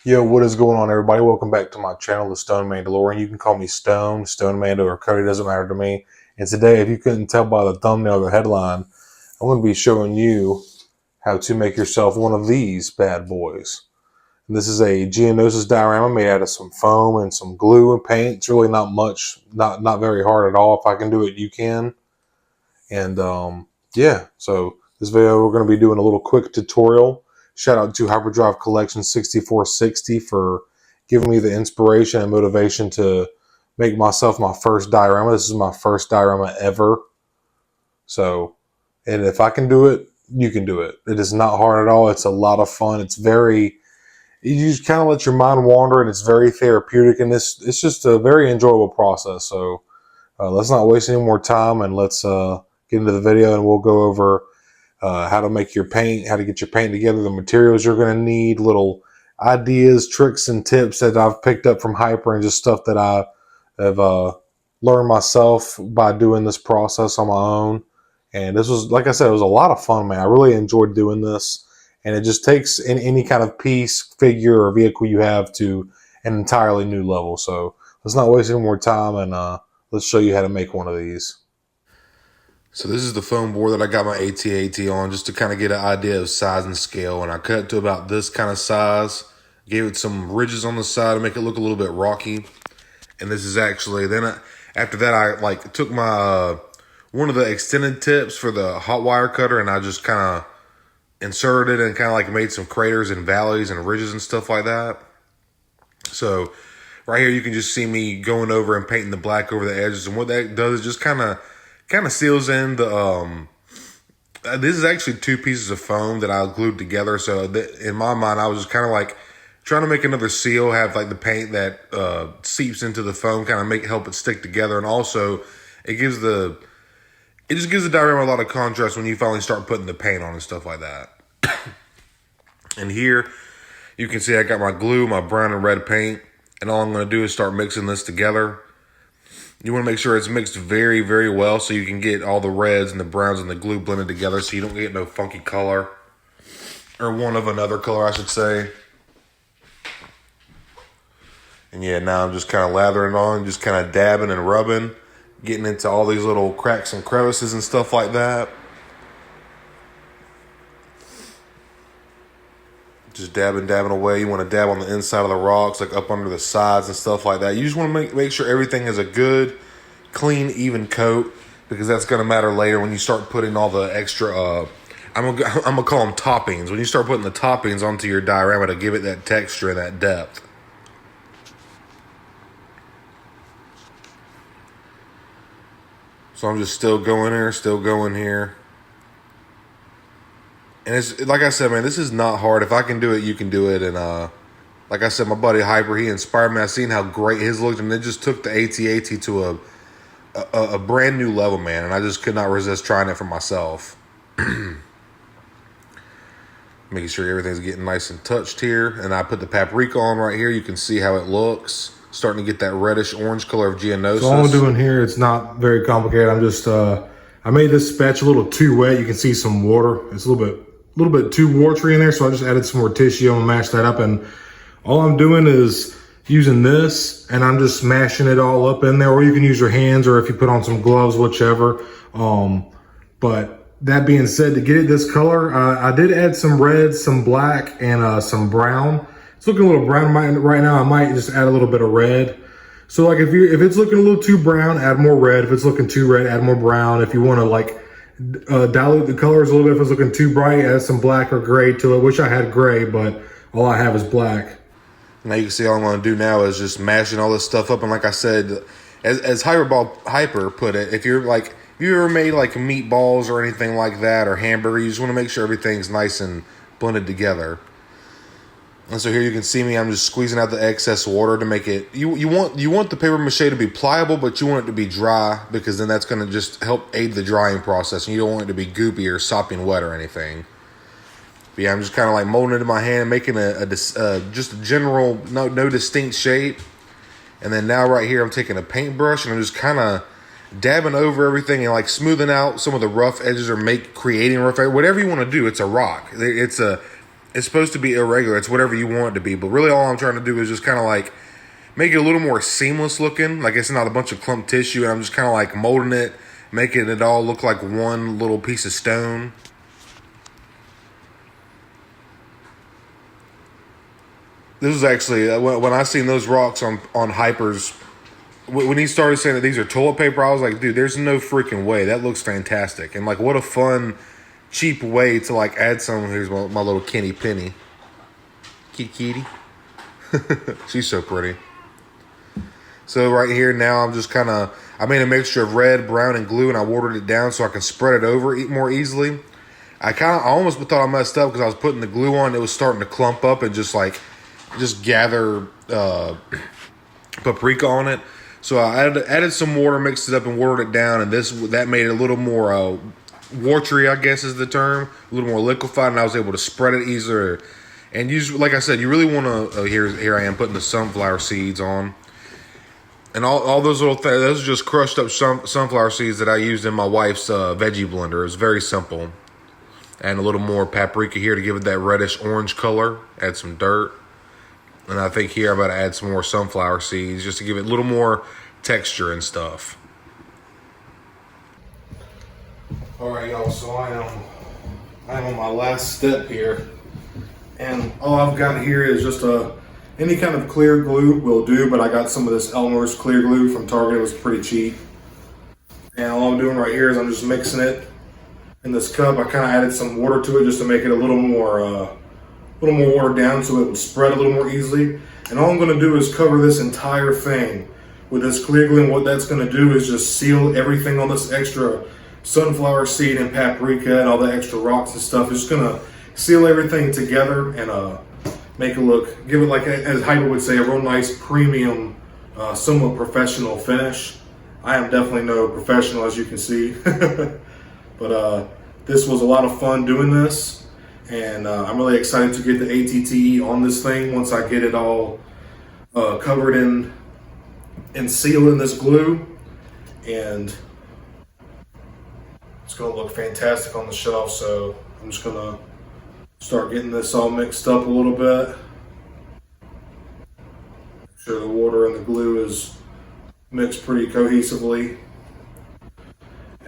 Yo, what is going on, everybody? Welcome back to my channel, The Stone Mandalorian. You can call me Stone, Stone Mando, or Cody, doesn't matter to me. And today, if you couldn't tell by the thumbnail or the headline, I'm going to be showing you how to make yourself one of these bad boys. And this is a Geonosis diorama made out of some foam and some glue and paint. It's really not much, not very hard at all. If I can do it, you can. And yeah, so this video, we're going to be doing a little quick tutorial. Shout out to Hyperdrive Collections 6460 for giving me the inspiration and motivation to make myself my first diorama. This is my first diorama ever. So, and if I can do it, you can do it. It is not hard at all. It's a lot of fun. It's very, you just kind of let your mind wander, and it's very therapeutic, and it's just a very enjoyable process. So let's not waste any more time, and let's get into the video, and we'll go over how to make your paint, how to get your paint together, the materials you're going to need, little ideas, tricks, and tips that I've picked up from Hyper, and just stuff that I have learned myself by doing this process on my own. And this was, like I said, it was a lot of fun, man. I really enjoyed doing this, and it just takes any kind of piece, figure, or vehicle you have to an entirely new level. So let's not waste any more time, and let's show you how to make one of these. So this is the foam board that I got my AT-AT on, just to kind of get an idea of size and scale. And I cut it to about this kind of size. Gave it some ridges on the side to make it look a little bit rocky. And this is actually, after that I took my, one of the extended tips for the hot wire cutter, and I just kind of inserted it and kind of made some craters and valleys and ridges and stuff like that. So right here you can just see me going over and painting the black over the edges. And what that does is just kind of seals in the, this is actually two pieces of foam that I glued together. So in my mind, I was just kind of trying to make another seal, have the paint that seeps into the foam, kind of help it stick together. And also it just gives the diorama a lot of contrast when you finally start putting the paint on and stuff like that. And here you can see I got my glue, my brown and red paint, and all I'm going to do is start mixing this together. You want to make sure it's mixed very, very well so you can get all the reds and the browns and the glue blended together so you don't get no funky color. Or one of another color, I should say. And yeah, now I'm just kind of lathering on, just kind of dabbing and rubbing, getting into all these little cracks and crevices and stuff like that. Just dabbing away. You want to dab on the inside of the rocks, up under the sides and stuff like that. You just want to make sure everything is a good, clean, even coat, because that's going to matter later when you start putting all the extra, I'm gonna call them toppings. When you start putting the toppings onto your diorama to give it that texture and that depth. So I'm just still going here. And it's like I said, man, this is not hard. If I can do it, you can do it. And like I said, my buddy Hyper, he inspired me. I seen how great his looked, and it just took the AT-AT to a brand new level, man. And I just could not resist trying it for myself. Making sure everything's getting nice and touched here. And I put the paprika on right here. You can see how it looks. Starting to get that reddish orange color of Geonosis. So all I'm doing here, it's not very complicated. I'm just, I made this spatula a little too wet. You can see some water. It's a little bit too watery in there, so I just added some more tissue and mashed that up. And all I'm doing is using this, and I'm just smashing it all up in there. Or you can use your hands, or if you put on some gloves, whichever. But that being said, to get it this color, I did add some red, some black, and some brown. It's looking a little brown right now. I might just add a little bit of red. So if it's looking a little too brown, add more red. If it's looking too red, add more brown. If you want to dilute the colors a little bit, if it's looking too bright, add some black or gray to it. Wish I had gray, but all I have is black. Now you can see all I'm going to do now is just mashing all this stuff up. And like I said, as Hyper put it, if you ever made meatballs or anything like that, or hamburger, you just want to make sure everything's nice and blended together. And so here you can see me, I'm just squeezing out the excess water to make it, you want the paper mache to be pliable, but you want it to be dry, because then that's going to just help aid the drying process, and you don't want it to be goopy or sopping wet or anything. But yeah, I'm just kind of molding it in my hand, making just a general, no distinct shape. And then now right here, I'm taking a paintbrush, and I'm just kind of dabbing over everything and smoothing out some of the rough edges, or creating rough edges, whatever you want to do. It's a rock. it's supposed to be irregular. It's whatever you want it to be. But really all I'm trying to do is just kind of like make it a little more seamless looking. Like it's not a bunch of clump tissue, and I'm just kind of like molding it, making it all look like one little piece of stone. This was actually, when I seen those rocks on Hyper's, when he started saying that these are toilet paper, I was like, dude, there's no freaking way. That looks fantastic. And like, what a fun, cheap way to like add some. Here's my little Kenny Penny. Kitty. She's so pretty. So right here now, I'm just kind of, I made a mixture of red, brown, and glue, and I watered it down so I can spread it over more easily. I almost thought I messed up because I was putting the glue on. It was starting to clump up and just gather paprika on it. So I added some water, mixed it up, and watered it down, and that made it a little more watery, I guess is the term, a little more liquefied, and I was able to spread it easier. And like I said, you really want to. Here I am putting the sunflower seeds on, and all those little things. Those are just crushed up sunflower seeds that I used in my wife's veggie blender. It's very simple, and a little more paprika here to give it that reddish orange color. Add some dirt. And I think here I'm about to add some more sunflower seeds just to give it a little more texture and stuff. All right, y'all, so I am on my last step here. And all I've got here is just any kind of clear glue will do, but I got some of this Elmer's clear glue from Target. It was pretty cheap. And all I'm doing right here is I'm just mixing it in this cup. I kind of added some water to it just to make it a little more watered down so it would spread a little more easily. And all I'm going to do is cover this entire thing with this clear glue, and what that's going to do is just seal everything on this extra sunflower seed and paprika and all the extra rocks and stuff. It's just going to seal everything together and make it give it like, as Hyper would say, a real nice premium, somewhat professional finish. I am definitely no professional, as you can see. But this was a lot of fun doing this. And I'm really excited to get the ATTE on this thing once I get it all covered and sealed in this glue. And it's going to look fantastic on the shelf. So I'm just going to start getting this all mixed up a little bit. Make sure the water and the glue is mixed pretty cohesively.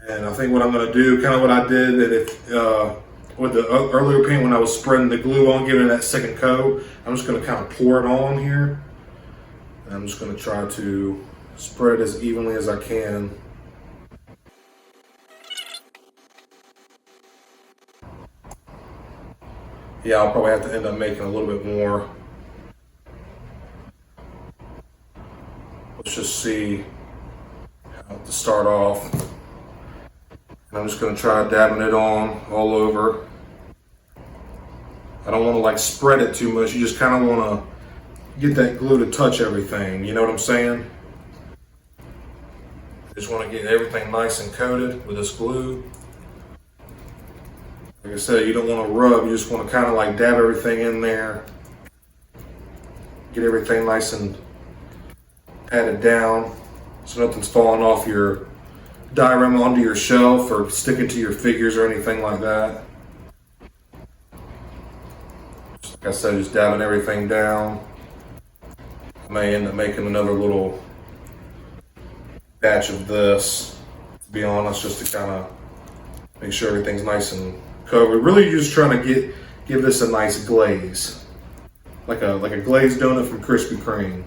And I think what I'm going to do, kind of what I did, that with the earlier paint when I was spreading the glue on, giving it that second coat, I'm just going to kind of pour it on here. And I'm just going to try to spread it as evenly as I can. Yeah, I'll probably have to end up making a little bit more. Let's just see how to start off. And I'm just going to try dabbing it on all over. I don't want to like spread it too much. You just kind of want to get that glue to touch everything. You know what I'm saying? Just want to get everything nice and coated with this glue. Like I said, you don't want to rub. You just want to kind of like dab everything in there. Get everything nice and patted down so nothing's falling off your diorama onto your shelf or sticking to your figures or anything like that. Just like I said, just dabbing everything down. I may end up making another little batch of this, to be honest, just to kind of make sure everything's nice and covered. Really just trying to give this a nice glaze. Like a glazed donut from Krispy Kreme.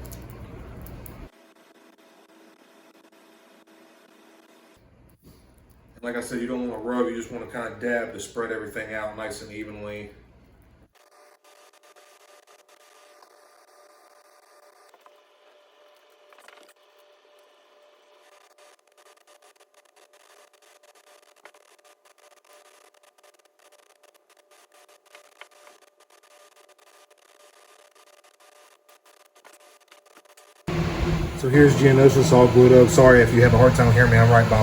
Like I said, you don't want to rub, you just want to kind of dab to spread everything out nice and evenly. So here's Geonosis all glued up. Sorry if you have a hard time hearing me, I'm right by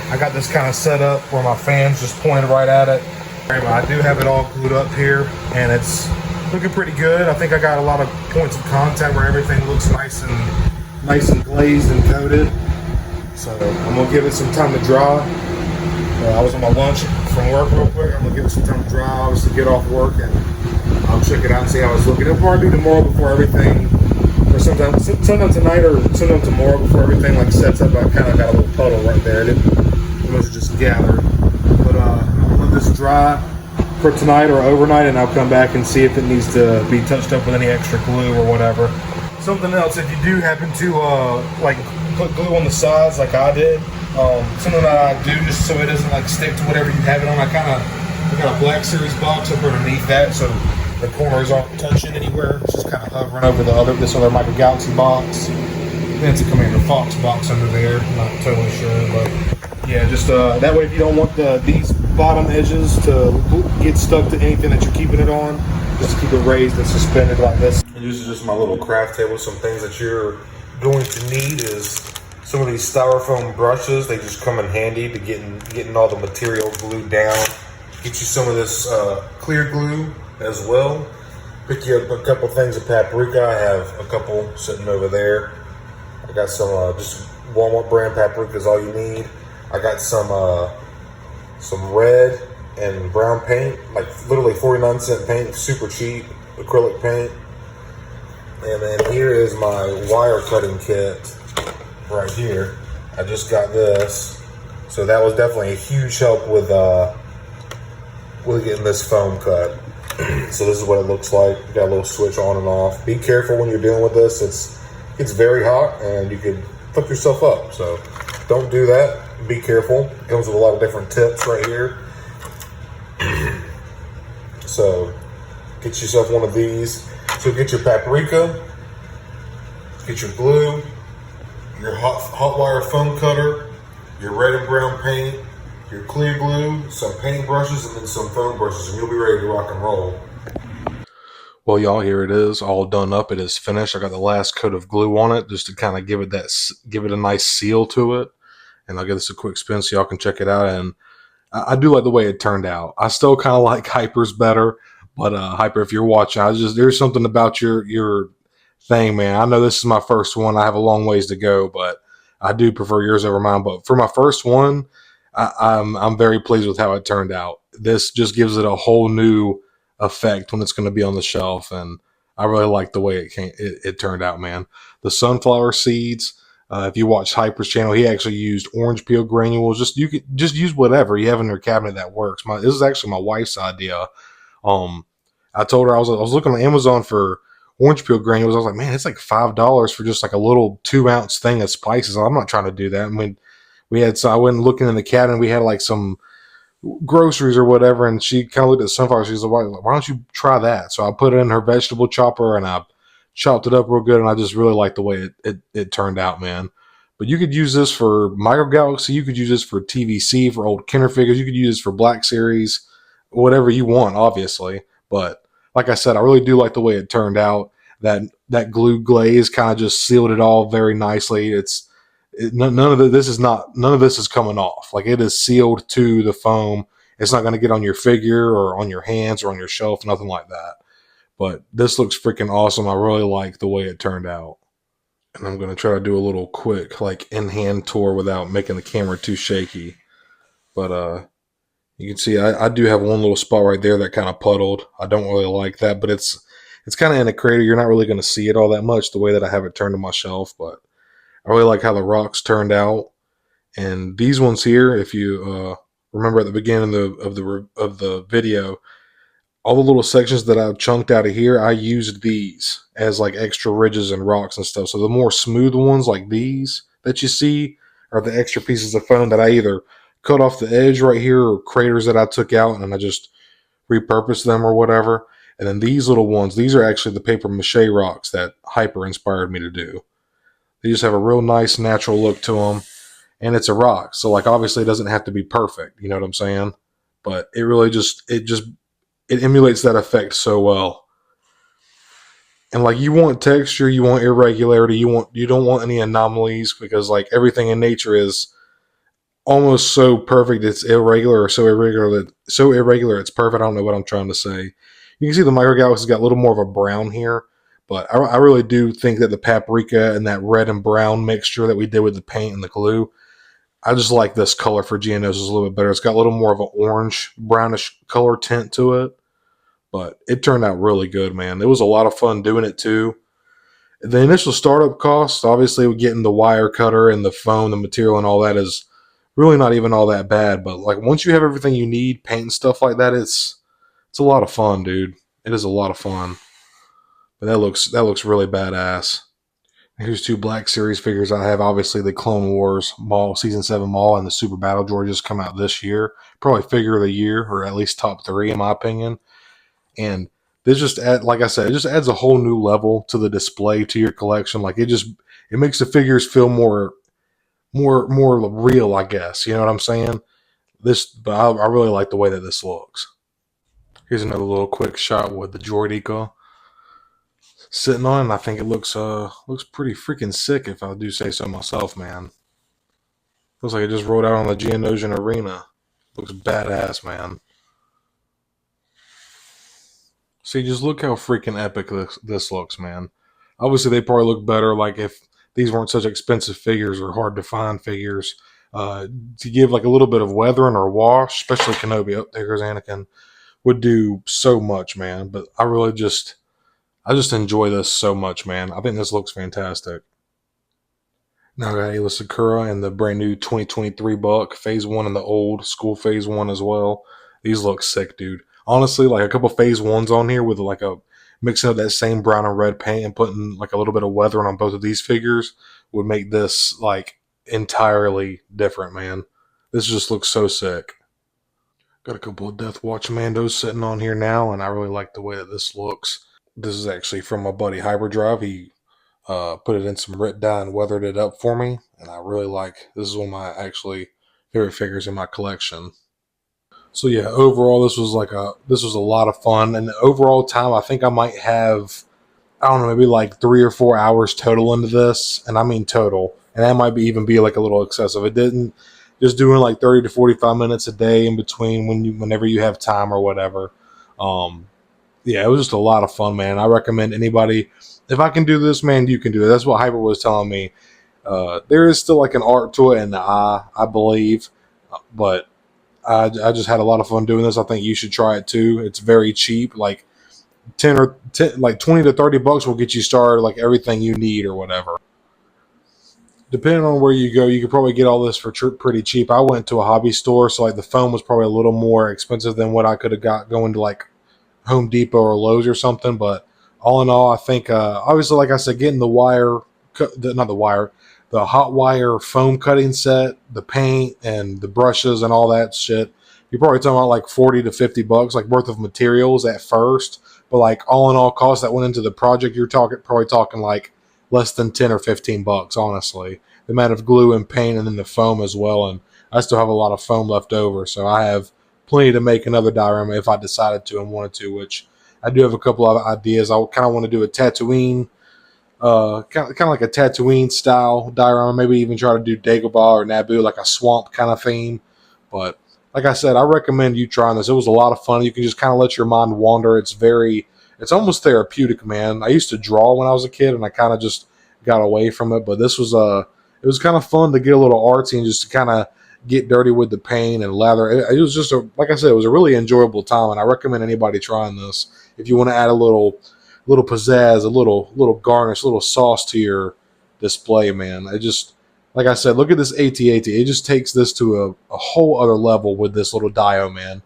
I got this kind of set up where my fan's just pointed right at it. I do have it all glued up here, and it's looking pretty good. I think I got a lot of points of contact where everything looks nice and glazed and coated. So I'm gonna give it some time to dry. I was on my lunch from work real quick. I'm gonna give it some time to dry, obviously get off work and I'll check it out and see how it's looking. It'll probably be tomorrow before everything, or sometime tonight or sometime tomorrow before everything like sets up. I kind of got a little puddle right there. It must have just gathered. But I'll let this dry for tonight or overnight, and I'll come back and see if it needs to be touched up with any extra glue or whatever. Something else, if you do happen to like put glue on the sides like I did, something that I do just so it doesn't like stick to whatever you have it on, I got a Black Series box up underneath that, so the corners aren't touching anywhere. It's just kind of hovering over this other Micro Galaxy box. Then it's a Commander Fox box under there. I'm not totally sure, but yeah, just that way if you don't want these bottom edges to get stuck to anything that you're keeping it on, just keep it raised and suspended like this. And this is just my little craft table. Some things that you're going to need is some of these styrofoam brushes. They just come in handy to getting all the material glued down. Get you some of this clear glue as well. Pick you up a couple things of paprika. I have a couple sitting over there. I got some just Walmart brand paprika is all you need. I got some red and brown paint, like literally 49-cent paint, super cheap acrylic paint. And then here is my wire cutting kit right here. I just got this, so that was definitely a huge help with getting this foam cut. So this is what it looks like. You got a little switch on and off. Be careful when you're dealing with this. It's very hot and you could flip yourself up. So don't do that. Be careful. It comes with a lot of different tips right here. So get yourself one of these. So get your paprika, get your glue, your hot wire foam cutter, your red and brown paint, your clear glue, some paint brushes, and then some foam brushes, and you'll be ready to rock and roll. Well, y'all, here it is, all done up. It is finished. I got the last coat of glue on it just to kind of give it a nice seal to it. And I'll give this a quick spin so y'all can check it out. And I do like the way it turned out. I still kind of like Hyper's better, but Hyper, if you're watching, there's something about your thing, man. I know this is my first one. I have a long ways to go, but I do prefer yours over mine. But for my first one, I'm very pleased with how it turned out. This just gives it a whole new effect when it's going to be on the shelf, and I really like the way it turned out, man. The sunflower seeds. If you watch Hyper's channel, he actually used orange peel granules. You could just use whatever you have in your cabinet that works. This is actually my wife's idea. I told her I was looking on Amazon for orange peel granules. I was like, man, it's like $5 for just like a little 2-ounce thing of spices. I'm not trying to do that. I mean, I went looking in the cabinet. We had like some groceries or whatever, and she kind of looked at sunflower. She's like, why don't you try that? So I put it in her vegetable chopper and I chopped it up real good, and I just really like the way it turned out, man. But you could use this for Micro Galaxy, you could use this for TVC, for old Kenner figures, you could use this for Black Series, whatever you want, obviously. But like I said, I really do like the way it turned out. That glue glaze kind of just sealed it all very nicely. None of this is coming off. Like, it is sealed to the foam. It's not going to get on your figure or on your hands or on your shelf, nothing like that. But this looks freaking awesome. I really like the way it turned out. And I'm going to try to do a little quick, like, in-hand tour without making the camera too shaky. But you can see I do have one little spot right there that kind of puddled. I don't really like that, but it's kind of in a crater. You're not really going to see it all that much the way that I have it turned to my shelf. But I really like how the rocks turned out. And these ones here, if you remember at the beginning of the video, all the little sections that I've chunked out of here, I used these as like extra ridges and rocks and stuff. So the more smooth ones like these that you see are the extra pieces of foam that I either cut off the edge right here or craters that I took out and I just repurposed them or whatever. And then these little ones, these are actually the paper mache rocks that Hyper inspired me to do. They just have a real nice natural look to them. And it's a rock. So like obviously it doesn't have to be perfect. You know what I'm saying? But it really it emulates that effect so well. And like, you want texture, you want irregularity, you don't want any anomalies, because like everything in nature is almost so perfect it's irregular, or so irregular it's perfect. I don't know what I'm trying to say. You can see the Micro Galaxy's got a little more of a brown here, but I really do think that the paprika and that red and brown mixture that we did with the paint and the glue, I just like this color for Geonosis a little bit better. It's got a little more of an orange brownish color tint to it. but it turned out really good, man. It was a lot of fun doing it too. The initial startup cost, obviously, getting the wire cutter and the foam, the material, and all that is really not even all that bad. But like once you have everything you need, paint and stuff like that, it's a lot of fun, dude. It is a lot of fun. But that looks really badass. Here's two Black Series figures I have. Obviously, the Clone Wars Maul Season 7 Maul and the Super Battle Droid just come out this year. Probably figure of the year, or at least top 3 in my opinion. And this just like I said, it just adds a whole new level to the display to your collection. Like it makes the figures feel more real, I guess. You know what I'm saying? But I really like the way that this looks. Here's another little quick shot with the Droidica sitting on, and I think it looks pretty freaking sick, if I do say so myself, man. Looks like it just rolled out on the Geonosis arena. Looks badass, man. See, just look how freaking epic this looks, man. Obviously, they probably look better, like if these weren't such expensive figures or hard to find figures. To give like a little bit of weathering or wash, especially Kenobi, oh, there's Anakin, would do so much, man. But I just enjoy this so much, man. I think this looks fantastic. Now I got Ayla Sakura and the brand new 2023 buck, Phase 1 and the old school Phase 1 as well. These look sick, dude. Honestly, like a couple Phase 1s on here with like a mixing of that same brown and red paint and putting like a little bit of weathering on both of these figures would make this like entirely different, man. This just looks so sick. Got a couple of Death Watch Mandos sitting on here now, and I really like the way that this looks. This is actually from my buddy Hyperdrive. He put it in some Rit dye and weathered it up for me, and I really like. This is one of my actually favorite figures in my collection. So yeah, overall this was a lot of fun, and the overall time I think I might have, I don't know, maybe like 3 or 4 hours total into this, and I mean total, and that might even be like a little excessive. It didn't just doing like 30 to 45 minutes a day in between whenever you have time or whatever. Um, yeah, it was just a lot of fun, man. I recommend anybody, if I can do this, man, you can do it. That's what Hyper was telling me. There is still like an art to it in the eye, I believe, but I just had a lot of fun doing this. I think you should try it too. It's very cheap, like 20 to 30 bucks will get you started, like everything you need or whatever. Depending on where you go, you could probably get all this for pretty cheap. I went to a hobby store, so like the foam was probably a little more expensive than what I could have got going to like Home Depot or Lowe's or something. But all in all, I think obviously, like I said, getting the wire, not the wire, the hot wire foam cutting set, the paint and the brushes and all that shit. You're probably talking about like 40 to 50 bucks, like worth of materials at first. But like all in all costs that went into the project, you're probably talking like less than 10 or 15 bucks, honestly. The amount of glue and paint and then the foam as well. And I still have a lot of foam left over, so I have plenty to make another diorama if I decided to and wanted to, which I do have a couple of ideas. I kind of want to do a Tatooine, kind of like a Tatooine style diorama, maybe even try to do Dagobah or Naboo, like a swamp kind of theme. But like I said, I recommend you trying this. It was a lot of fun. You can just kind of let your mind wander. It's almost therapeutic, man. I used to draw when I was a kid, and I kind of just got away from it. But this was it was kind of fun to get a little artsy and just to kind of get dirty with the paint and lather. It was just like I said, it was a really enjoyable time, and I recommend anybody trying this if you want to add a little pizzazz, a little garnish, a little sauce to your display, man. It just, like I said, look at this AT-AT. It just takes this to a whole other level with this little dio, man.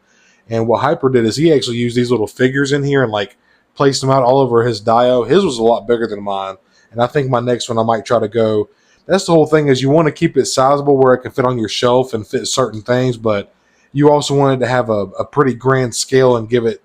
And what Hyper did is he actually used these little figures in here and like placed them out all over his dio. His was a lot bigger than mine, and I think my next one I might try to go. That's the whole thing, is you want to keep it sizable where it can fit on your shelf and fit certain things, but you also wanted to have a pretty grand scale and give it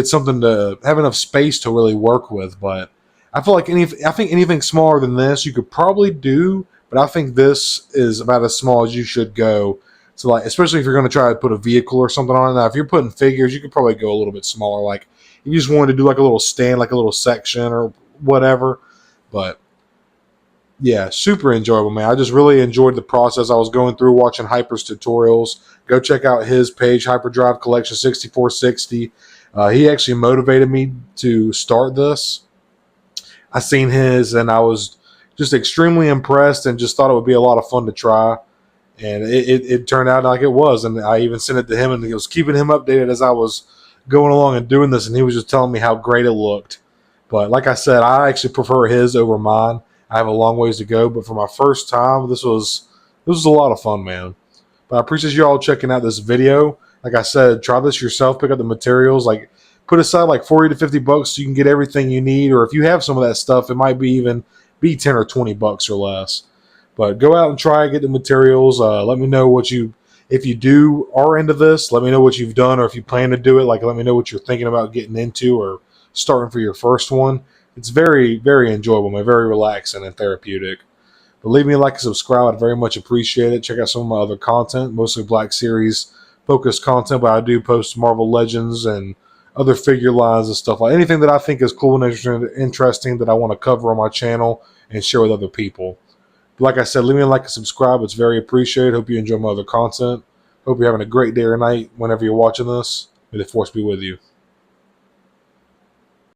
something to have enough space to really work with. But I feel like I think anything smaller than this you could probably do, but I think this is about as small as you should go. So like, especially if you're going to try to put a vehicle or something on it. Now, if you're putting figures, you could probably go a little bit smaller. Like if you just wanted to do like a little stand, like a little section or whatever. But yeah, super enjoyable, man. I just really enjoyed the process. I was going through watching Hyper's tutorials. Go check out his page, Hyperdrive Collection 6460. He actually motivated me to start this. I seen his and I was just extremely impressed and just thought it would be a lot of fun to try. And it turned out like it was. And I even sent it to him and it was keeping him updated as I was going along and doing this, and he was just telling me how great it looked. But like I said, I actually prefer his over mine. I have a long ways to go, but for my first time, this was a lot of fun, man. But I appreciate you all checking out this video. Like I said, try this yourself. Pick up the materials. Like, put aside like 40 to 50 bucks so you can get everything you need. Or if you have some of that stuff, it might be even be 10 or 20 bucks or less. But go out and try, get the materials. Let me know if you are into this, let me know what you've done, or if you plan to do it. Like, let me know what you're thinking about getting into or starting for your first one. It's very, very enjoyable, man. Very relaxing and therapeutic. But leave me a like and subscribe. I'd very much appreciate it. Check out some of my other content, mostly Black Series focused content, but I do post Marvel Legends and other figure lines and stuff like anything that I think is cool and interesting that I want to cover on my channel and share with other people. But like I said, leave me a like and subscribe. It's very appreciated. Hope you enjoy my other content. Hope you're having a great day or night whenever you're watching this. May the Force be with you.